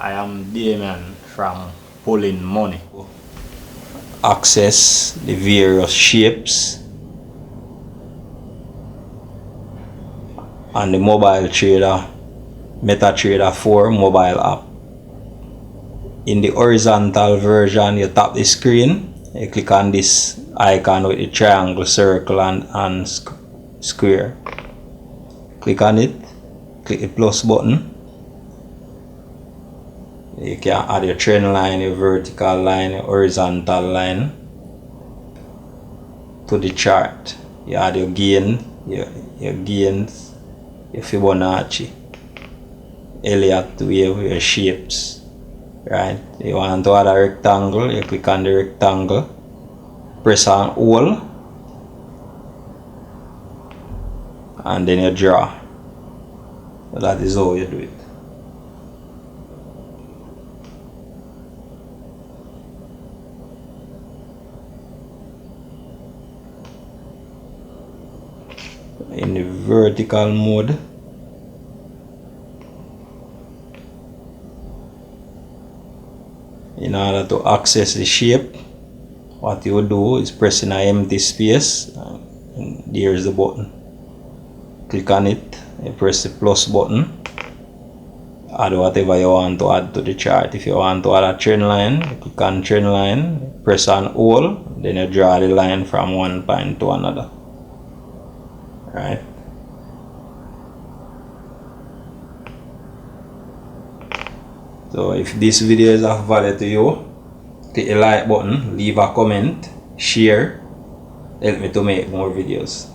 I am Damien from Pulling Money. Access the various shapes on the mobile trader MetaTrader 4 mobile app. In the horizontal version, you tap the screen, you click on this icon with the triangle, circle and square. Click on it, click the plus button. You can add your trend line, your vertical line, your horizontal line to the chart. You add your gain, your gains, your Fibonacci, Elliott wave, your shapes. Right? You want to add a rectangle, you click on the rectangle, press on all, and then you draw. That is how you do it. In the vertical mode, in order to access the shape, what you do is press in an empty space, and there's the button. Click on it, you press the plus button, add whatever you want to add to the chart. If you want to add a trend line, you click on trend line, press on all, then you draw the line from one point to another. Right? So if this video is of value to you, click the like button, leave a comment, share, help me to make more videos.